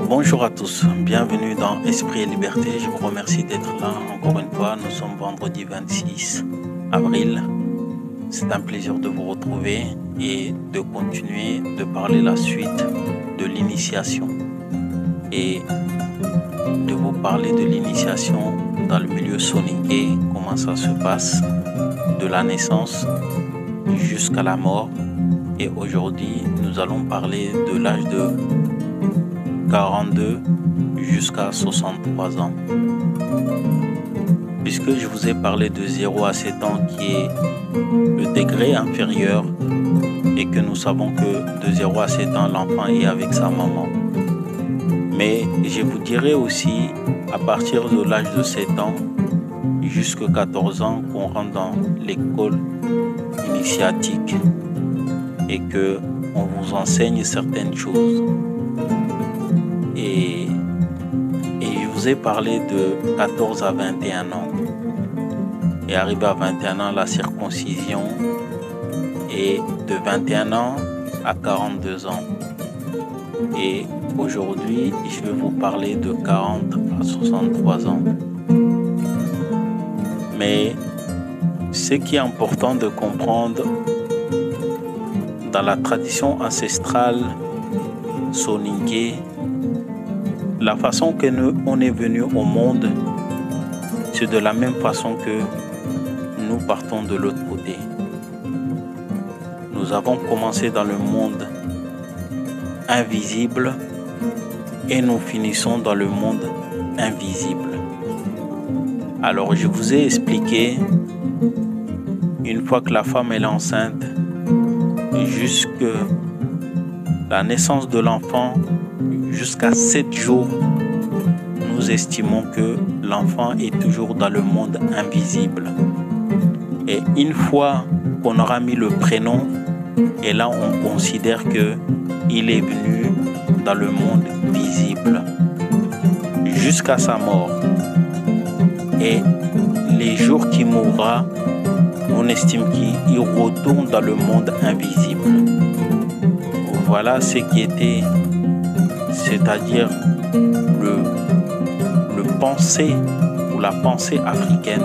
Bonjour à tous, bienvenue dans Esprit et Liberté. Je vous remercie d'être là encore une fois. Nous sommes vendredi 26 avril. C'est un plaisir de vous retrouver et de continuer de parler la suite de l'initiation et de vous parler de l'initiation dans le milieu soninké, comment ça se passe de la naissance jusqu'à la mort. Et aujourd'hui, nous allons parler de l'âge de 42 jusqu'à 63 ans. Puisque je vous ai parlé de 0 à 7 ans qui est le degré inférieur et que nous savons que de 0 à 7 ans, l'enfant est avec sa maman. Mais je vous dirai aussi à partir de l'âge de 7 ans jusqu'à 14 ans qu'on rentre dans l'école initiatique et que on vous enseigne certaines choses. Et je vous ai parlé de 14 à 21 ans. Et arrivé à 21 ans, la circoncision. Et de 21 ans à 42 ans. Et aujourd'hui, je vais vous parler de 40 à 63 ans. Mais ce qui est important de comprendre dans la tradition ancestrale soninké, la façon que on est venu au monde, c'est de la même façon que nous partons de l'autre côté. Nous avons commencé dans le monde invisible et nous finissons dans le monde invisible. Alors je vous ai expliqué, une fois que la femme est enceinte, jusqu'à la naissance de l'enfant, jusqu'à 7 jours, nous estimons que l'enfant est toujours dans le monde invisible. Et une fois qu'on aura mis le prénom, et là on considère qu'il est venu dans le monde visible jusqu'à sa mort. Et les jours qu'il mourra, on estime qu'il retourne dans le monde invisible. Voilà ce qui était, c'est-à-dire le pensée ou la pensée africaine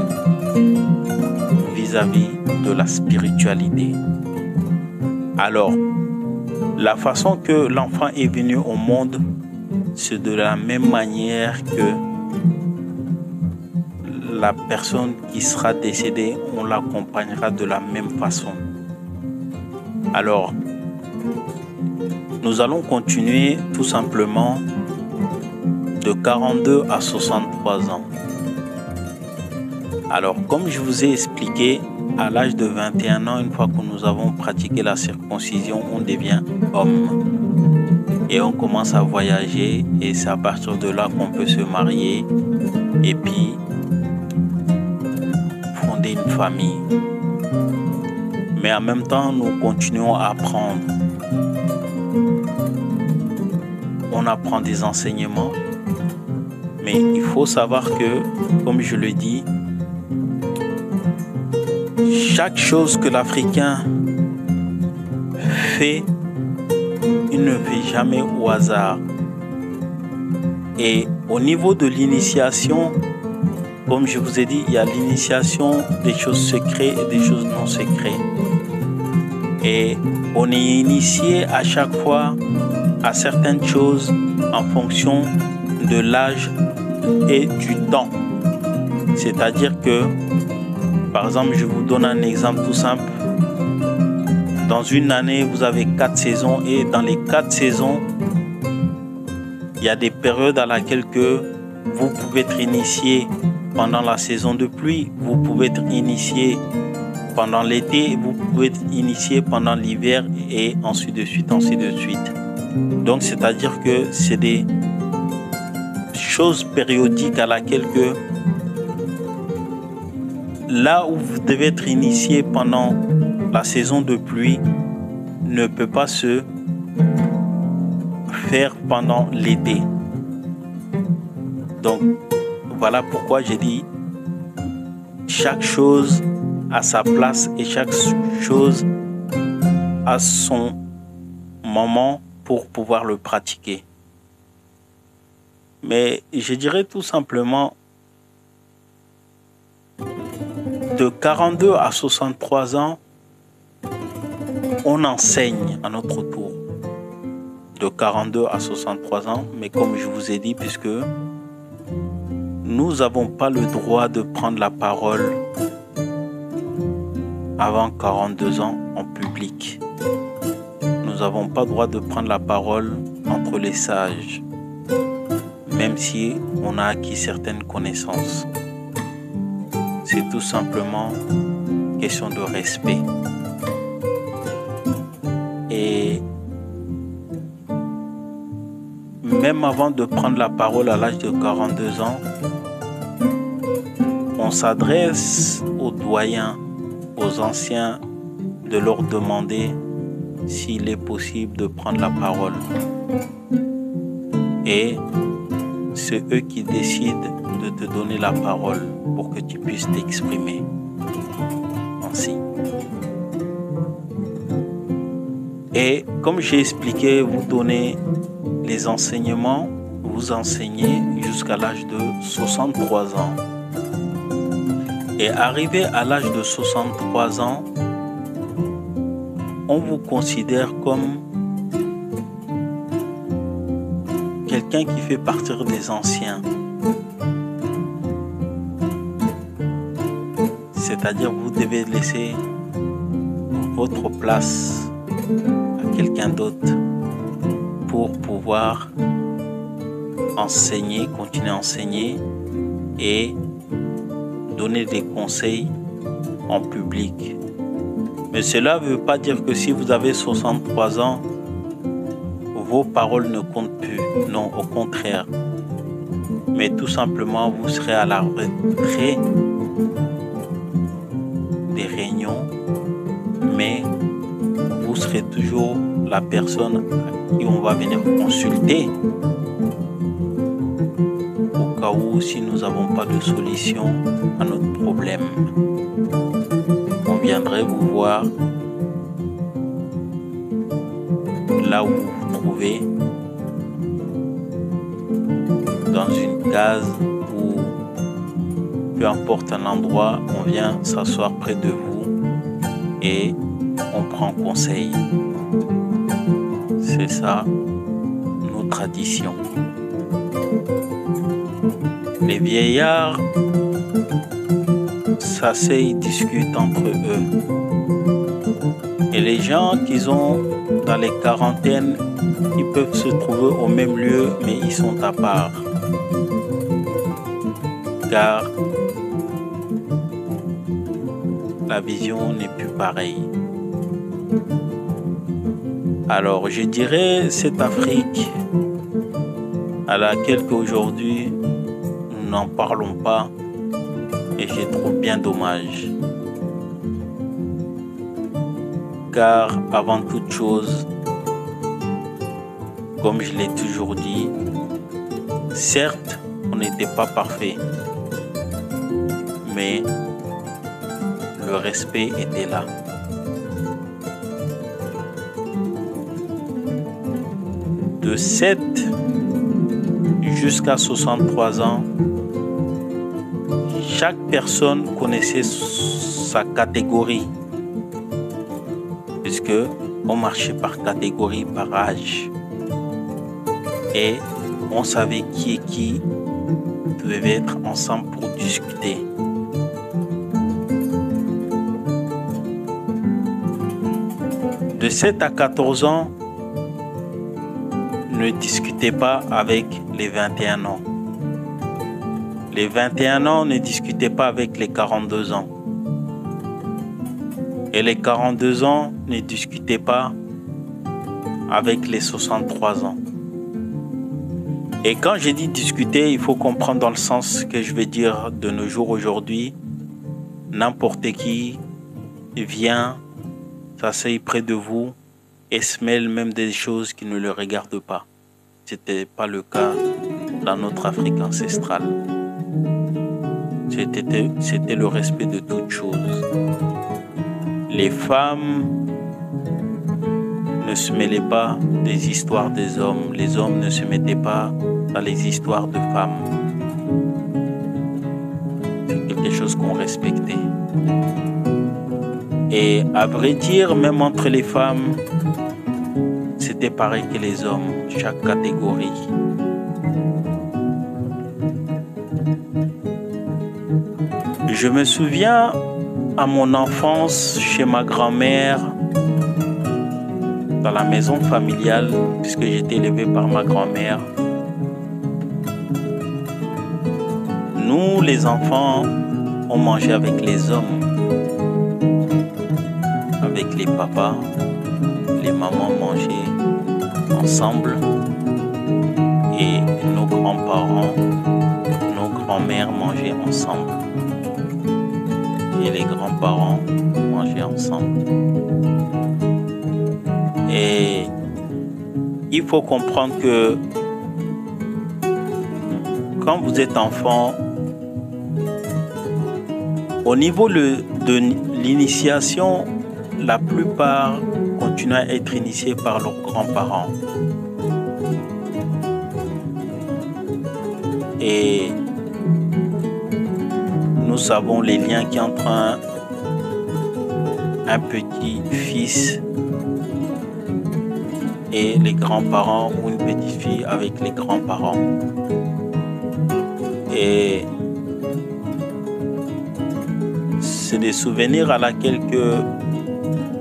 vis-à-vis de la spiritualité. Alors, la façon que l'enfant est venu au monde, c'est de la même manière que la personne qui sera décédée, on l'accompagnera de la même façon. Alors, nous allons continuer tout simplement de 42 à 63 ans. Alors, comme je vous ai expliqué, à l'âge de 21 ans, une fois que nous avons pratiqué la circoncision, on devient homme. Et on commence à voyager et c'est à partir de là qu'on peut se marier et puis fonder une famille. Mais en même temps, nous continuons à apprendre. On apprend des enseignements, mais il faut savoir que, comme je le dis, chaque chose que l'Africain fait, il ne fait jamais au hasard. Et au niveau de l'initiation, comme je vous ai dit, il y a l'initiation des choses secrètes et des choses non secrètes. Et on est initié à chaque fois à certaines choses en fonction de l'âge et du temps. C'est-à-dire que, par exemple, je vous donne un exemple tout simple. Dans une année, vous avez 4 saisons et dans les 4 saisons, il y a des périodes à laquelle vous pouvez être initié pendant la saison de pluie, vous pouvez être initié pendant l'été, vous pouvez être initié pendant l'hiver et ainsi de suite, ainsi de suite. Donc, c'est-à-dire que c'est des choses périodiques à laquelle là où vous devez être initié pendant la saison de pluie ne peut pas se faire pendant l'été. Donc, voilà pourquoi j'ai dit chaque chose a sa place et chaque chose a son moment pour pouvoir le pratiquer. Mais je dirais tout simplement, de 42 à 63 ans, on enseigne à notre tour. De 42 à 63 ans, mais comme je vous ai dit, puisque nous n'avons pas le droit de prendre la parole avant 42 ans en public. Nous n'avons pas le droit de prendre la parole entre les sages, même si on a acquis certaines connaissances. C'est tout simplement question de respect. Et même avant de prendre la parole à l'âge de 42 ans, on s'adresse aux doyens, aux anciens, de leur demander s'il est possible de prendre la parole. Et c'est eux qui décident de te donner la parole pour que tu puisses t'exprimer. Ainsi. Et comme j'ai expliqué, vous donnez les enseignements, vous enseignez jusqu'à l'âge de 63 ans. Et arrivé à l'âge de 63 ans, on vous considère comme quelqu'un qui fait partie des anciens. C'est-à-dire vous devez laisser votre place à quelqu'un d'autre pour pouvoir enseigner, continuer à enseigner et donner des conseils en public. Mais cela ne veut pas dire que si vous avez 63 ans, vos paroles ne comptent plus. Non, au contraire. Mais tout simplement, vous serez à la retraite des réunions, mais vous serez toujours la personne à qui on va venir consulter au cas où si nous n'avons pas de solution à notre problème. On viendrait vous voir là où vous vous trouvez, dans une case ou peu importe un endroit, on vient s'asseoir près de vous et on prend conseil. C'est ça, nos traditions. Les vieillards s'asseyent, discutent entre eux. Et les gens qui sont dans les quarantaines, ils peuvent se trouver au même lieu, mais ils sont à part. Car la vision n'est plus pareille. Alors je dirais cette Afrique à laquelle aujourd'hui nous n'en parlons pas et je trouve bien dommage. Car avant toute chose, comme je l'ai toujours dit, certes on n'était pas parfait, mais le respect était là. De 7 jusqu'à 63 ans, chaque personne connaissait sa catégorie, puisque on marchait par catégorie, par âge, et on savait qui et qui devait être ensemble pour discuter. De 7 à 14 ans, ne discutez pas avec les 21 ans. Les 21 ans, ne discutez pas avec les 42 ans. Et les 42 ans, ne discutez pas avec les 63 ans. Et quand je dis discuter, il faut comprendre dans le sens que je vais dire de nos jours aujourd'hui. N'importe qui vient, s'assied près de vous et se mêle même des choses qui ne le regardent pas. Ce n'était pas le cas dans notre Afrique ancestrale. C'était le respect de toutes choses. Les femmes ne se mêlaient pas des histoires des hommes. Les hommes ne se mettaient pas dans les histoires de femmes. C'est quelque chose qu'on respectait. Et à vrai dire, même entre les femmes, c'était pareil que les hommes, chaque catégorie. Je me souviens à mon enfance chez ma grand-mère, dans la maison familiale, puisque j'étais élevé par ma grand-mère. Nous, les enfants, on mangeait avec les hommes, avec les papas. Les mamans mangeaient ensemble et nos grands-parents, nos grands-mères mangeaient ensemble. Et les grands-parents mangeaient ensemble. Et il faut comprendre que quand vous êtes enfant, au niveau de l'initiation, la plupart continuent à être initiés par leurs grands-parents. Et nous savons les liens qu'il y a entre un petit-fils et les grands-parents ou une petite-fille avec les grands-parents. Et c'est des souvenirs à laquelle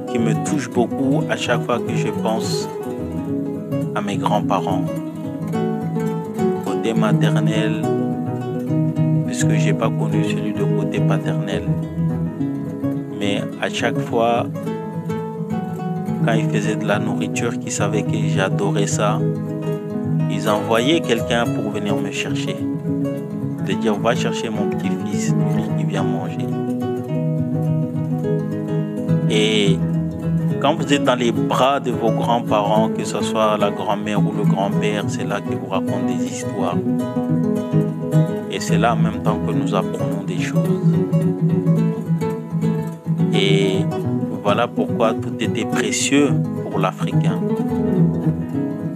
qui me touchent beaucoup à chaque fois que je pense à mes grands-parents. Côté maternel, puisque je n'ai pas connu celui de côté paternel. Mais à chaque fois, quand ils faisaient de la nourriture, qu'ils savaient que j'adorais ça, ils envoyaient quelqu'un pour venir me chercher. De dire, va chercher mon petit-fils, lui qui vient manger. Et quand vous êtes dans les bras de vos grands-parents, que ce soit la grand-mère ou le grand-père, c'est là qu'ils vous racontent des histoires. Et c'est là en même temps que nous apprenons des choses. Et voilà pourquoi tout était précieux pour l'Africain.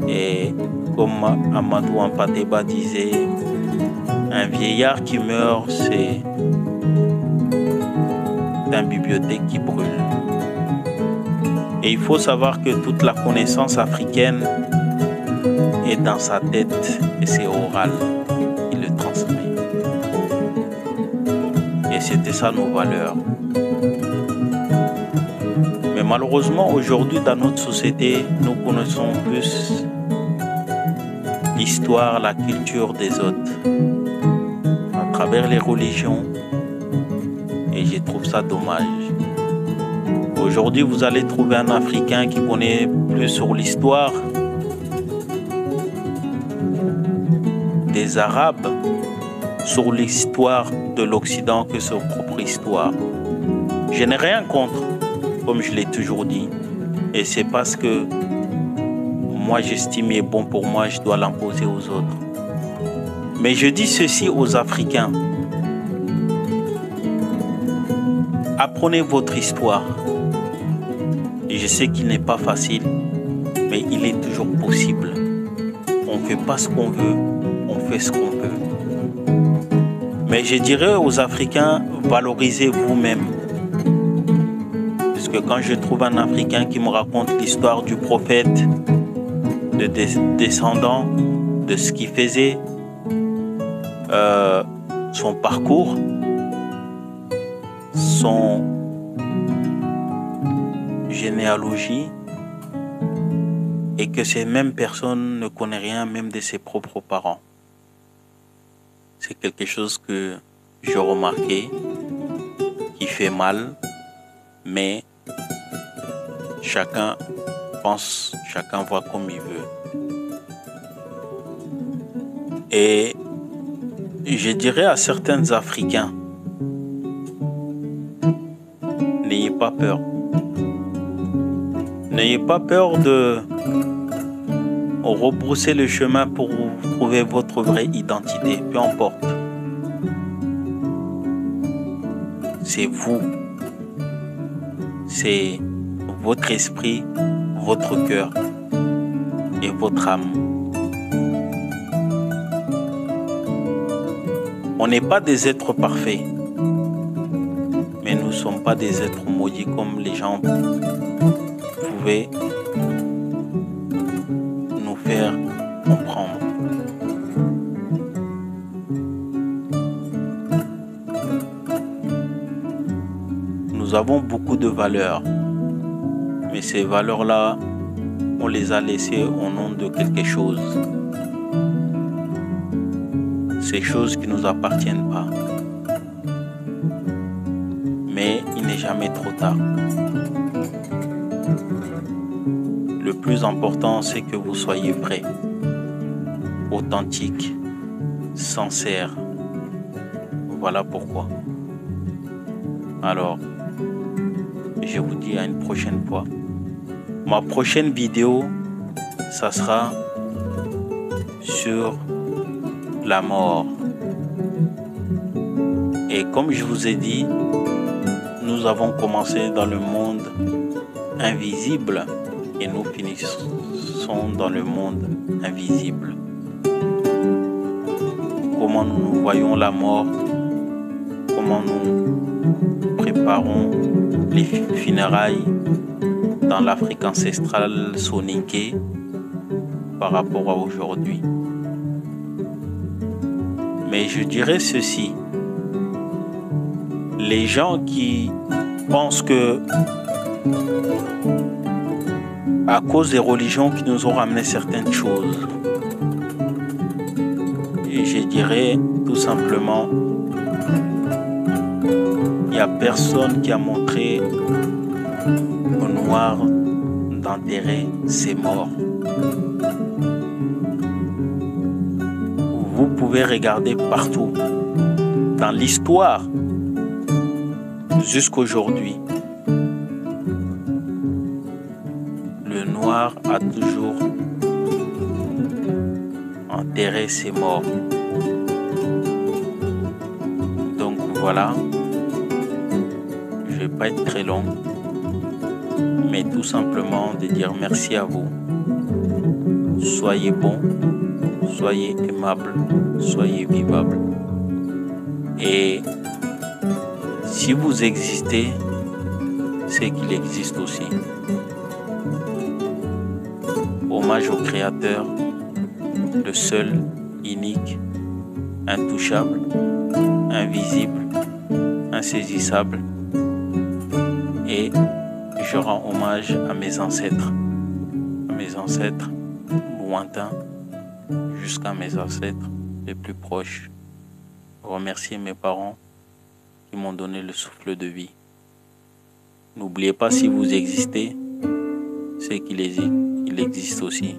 Et comme Amadou Ampateba disait, un vieillard qui meurt, c'est une bibliothèque qui brûle. Et il faut savoir que toute la connaissance africaine est dans sa tête et c'est oral. Il le transmet. Et c'était ça nos valeurs. Mais malheureusement, aujourd'hui, dans notre société, nous connaissons plus l'histoire, la culture des autres à travers les religions. Et je trouve ça dommage. Aujourd'hui, vous allez trouver un Africain qui connaît plus sur l'histoire des Arabes, sur l'histoire de l'Occident que sa propre histoire. Je n'ai rien contre, comme je l'ai toujours dit. Et c'est parce que moi j'estime est bon pour moi, je dois l'imposer aux autres. Mais je dis ceci aux Africains. Apprenez votre histoire. Et je sais qu'il n'est pas facile, mais il est toujours possible. On ne fait pas ce qu'on veut, on fait ce qu'on peut. Mais je dirais aux Africains, valorisez vous-même. Parce que quand je trouve un Africain qui me raconte l'histoire du prophète, de descendants, de ce qu'il faisait, son parcours, son généalogie, et que ces mêmes personnes ne connaissent rien même de ses propres parents. C'est quelque chose que j'ai remarqué, qui fait mal, mais chacun pense, chacun voit comme il veut. Et je dirais à certains Africains, n'ayez pas peur. N'ayez pas peur de rebrousser le chemin pour trouver votre vraie identité, peu importe. C'est vous. C'est votre esprit, votre cœur et votre âme. On n'est pas des êtres parfaits, mais nous ne sommes pas des êtres maudits comme les gens pouvaient nous faire comprendre. Nous avons beaucoup de valeurs, mais ces valeurs-là, on les a laissées au nom de quelque chose. Ces choses qui ne nous appartiennent pas. Mais il n'est jamais trop tard. Le plus important, c'est que vous soyez prêts, authentiques, sincères. Voilà pourquoi. Alors, je vous dis à une prochaine fois. Ma prochaine vidéo, ça sera sur la mort. Et comme je vous ai dit, nous avons commencé dans le monde invisible et nous finissons dans le monde invisible. Comment nous voyons la mort, comment nous préparons les funérailles dans l'Afrique ancestrale soninké par rapport à aujourd'hui. Mais je dirais ceci, les gens qui pensent que à cause des religions qui nous ont ramené certaines choses, et je dirais tout simplement, il n'y a personne qui a montré au noir d'enterrer ses morts. Vous pouvez regarder partout, dans l'histoire, jusqu'aujourd'hui. Le noir a toujours enterré ses morts. Donc voilà, je ne vais pas être très long, mais tout simplement de dire merci à vous. Soyez bons, soyez aimables, soyez vivables. Et si vous existez, c'est qu'il existe aussi. Hommage au Créateur, le seul, unique, intouchable, invisible, insaisissable. Et je rends hommage à mes ancêtres lointains, jusqu'à mes ancêtres les plus proches. Remercier mes parents qui m'ont donné le souffle de vie. N'oubliez pas, si vous existez, c'est qu'il existe aussi.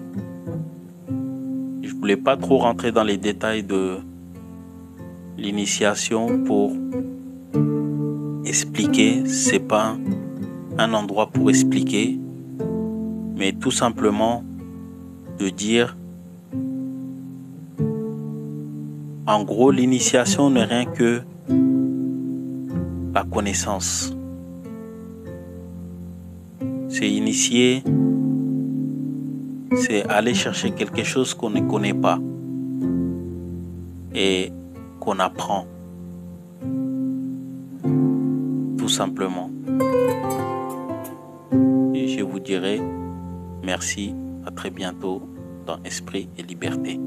Je ne voulais pas trop rentrer dans les détails de l'initiation pour expliquer. C'est pas un endroit pour expliquer, mais tout simplement de dire, en gros, l'initiation n'est rien que la connaissance. C'est initier, c'est aller chercher quelque chose qu'on ne connaît pas et qu'on apprend, tout simplement. Et je vous dirai merci, à très bientôt dans Esprit et Liberté.